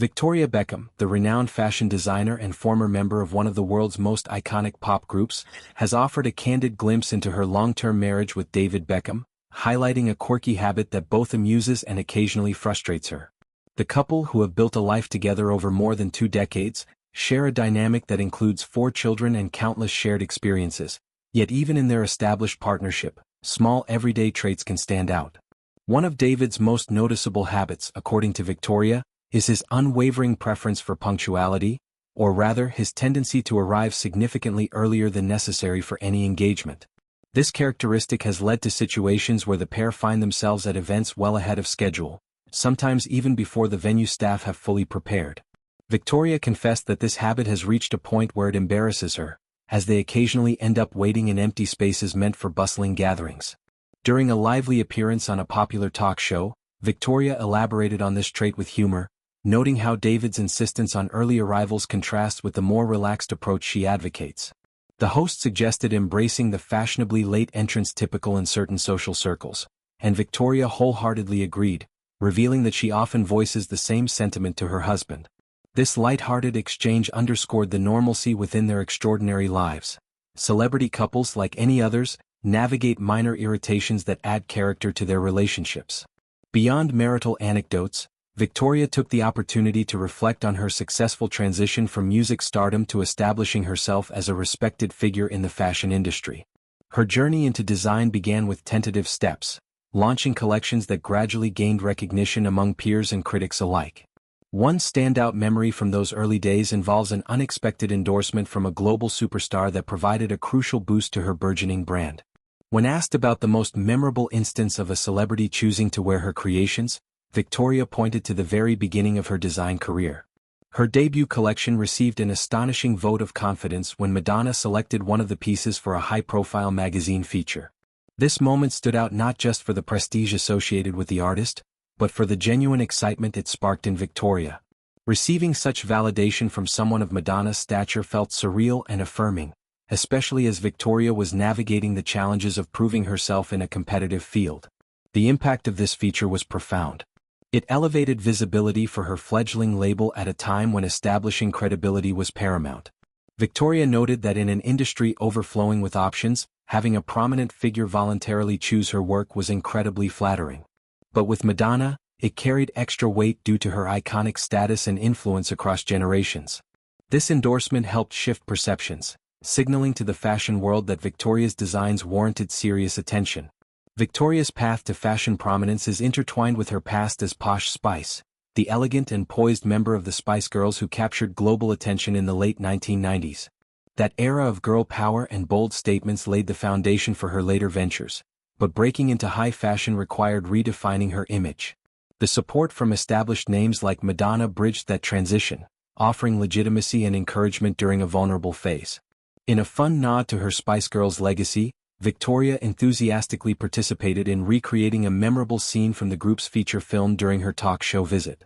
Victoria Beckham, the renowned fashion designer and former member of one of the world's most iconic pop groups, has offered a candid glimpse into her long-term marriage with David Beckham, highlighting a quirky habit that both amuses and occasionally frustrates her. The couple, who have built a life together over more than 2 decades, share a dynamic that includes 4 children and countless shared experiences. Yet even in their established partnership, small everyday traits can stand out. One of David's most noticeable habits, according to Victoria, is his unwavering preference for punctuality, or rather his tendency to arrive significantly earlier than necessary for any engagement. This characteristic has led to situations where the pair find themselves at events well ahead of schedule, sometimes even before the venue staff have fully prepared. Victoria confessed that this habit has reached a point where it embarrasses her, as they occasionally end up waiting in empty spaces meant for bustling gatherings. During a lively appearance on a popular talk show, Victoria elaborated on this trait with humor, noting how David's insistence on early arrivals contrasts with the more relaxed approach she advocates. The host suggested embracing the fashionably late entrance typical in certain social circles, and Victoria wholeheartedly agreed, revealing that she often voices the same sentiment to her husband. This light-hearted exchange underscored the normalcy within their extraordinary lives. Celebrity couples, like any others, navigate minor irritations that add character to their relationships. Beyond marital anecdotes, Victoria took the opportunity to reflect on her successful transition from music stardom to establishing herself as a respected figure in the fashion industry. Her journey into design began with tentative steps, launching collections that gradually gained recognition among peers and critics alike. One standout memory from those early days involves an unexpected endorsement from a global superstar that provided a crucial boost to her burgeoning brand. When asked about the most memorable instance of a celebrity choosing to wear her creations, Victoria pointed to the very beginning of her design career. Her debut collection received an astonishing vote of confidence when Madonna selected one of the pieces for a high-profile magazine feature. This moment stood out not just for the prestige associated with the artist, but for the genuine excitement it sparked in Victoria. Receiving such validation from someone of Madonna's stature felt surreal and affirming, especially as Victoria was navigating the challenges of proving herself in a competitive field. The impact of this feature was profound. It elevated visibility for her fledgling label at a time when establishing credibility was paramount. Victoria noted that in an industry overflowing with options, having a prominent figure voluntarily choose her work was incredibly flattering. But with Madonna, it carried extra weight due to her iconic status and influence across generations. This endorsement helped shift perceptions, signaling to the fashion world that Victoria's designs warranted serious attention. Victoria's path to fashion prominence is intertwined with her past as Posh Spice, the elegant and poised member of the Spice Girls who captured global attention in the late 1990s. That era of girl power and bold statements laid the foundation for her later ventures, but breaking into high fashion required redefining her image. The support from established names like Madonna bridged that transition, offering legitimacy and encouragement during a vulnerable phase. In a fun nod to her Spice Girls legacy, Victoria enthusiastically participated in recreating a memorable scene from the group's feature film during her talk show visit.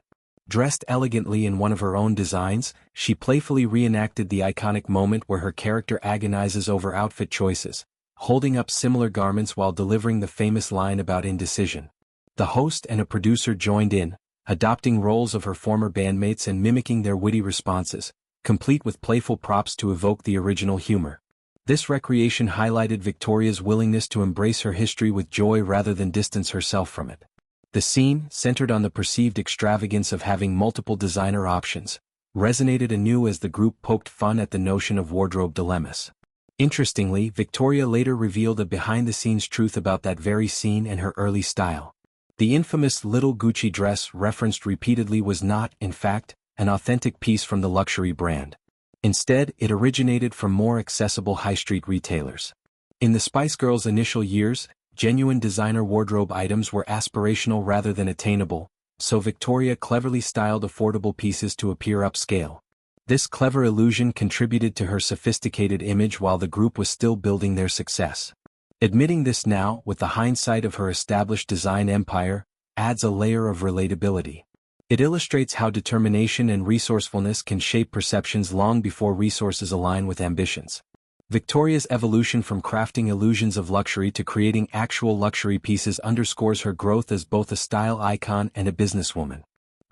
Dressed elegantly in one of her own designs, she playfully reenacted the iconic moment where her character agonizes over outfit choices, holding up similar garments while delivering the famous line about indecision. The host and a producer joined in, adopting roles of her former bandmates and mimicking their witty responses, complete with playful props to evoke the original humor. This recreation highlighted Victoria's willingness to embrace her history with joy rather than distance herself from it. The scene, centered on the perceived extravagance of having multiple designer options, resonated anew as the group poked fun at the notion of wardrobe dilemmas. Interestingly, Victoria later revealed a behind-the-scenes truth about that very scene and her early style. The infamous little Gucci dress referenced repeatedly was not, in fact, an authentic piece from the luxury brand. Instead, it originated from more accessible high-street retailers. In the Spice Girls' initial years, genuine designer wardrobe items were aspirational rather than attainable, so Victoria cleverly styled affordable pieces to appear upscale. This clever illusion contributed to her sophisticated image while the group was still building their success. Admitting this now, with the hindsight of her established design empire, adds a layer of relatability. It illustrates how determination and resourcefulness can shape perceptions long before resources align with ambitions. Victoria's evolution from crafting illusions of luxury to creating actual luxury pieces underscores her growth as both a style icon and a businesswoman.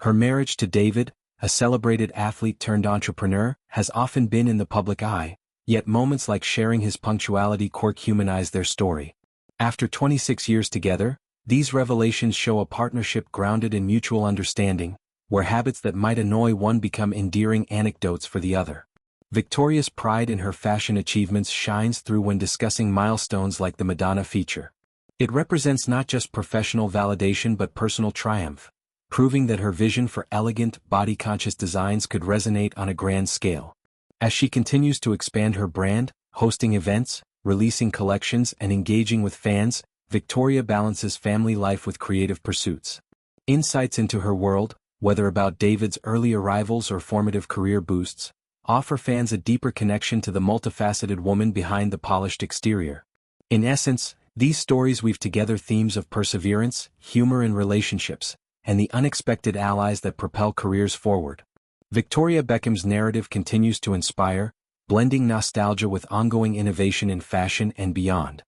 Her marriage to David, a celebrated athlete turned entrepreneur, has often been in the public eye, yet moments like sharing his punctuality quirk humanize their story. After 26 years together, these revelations show a partnership grounded in mutual understanding, where habits that might annoy one become endearing anecdotes for the other. Victoria's pride in her fashion achievements shines through when discussing milestones like the Madonna feature. It represents not just professional validation but personal triumph, proving that her vision for elegant, body-conscious designs could resonate on a grand scale. As she continues to expand her brand, hosting events, releasing collections, and engaging with fans, Victoria balances family life with creative pursuits. Insights into her world, whether about David's early arrivals or formative career boosts, offer fans a deeper connection to the multifaceted woman behind the polished exterior. In essence, these stories weave together themes of perseverance, humor in relationships, and the unexpected allies that propel careers forward. Victoria Beckham's narrative continues to inspire, blending nostalgia with ongoing innovation in fashion and beyond.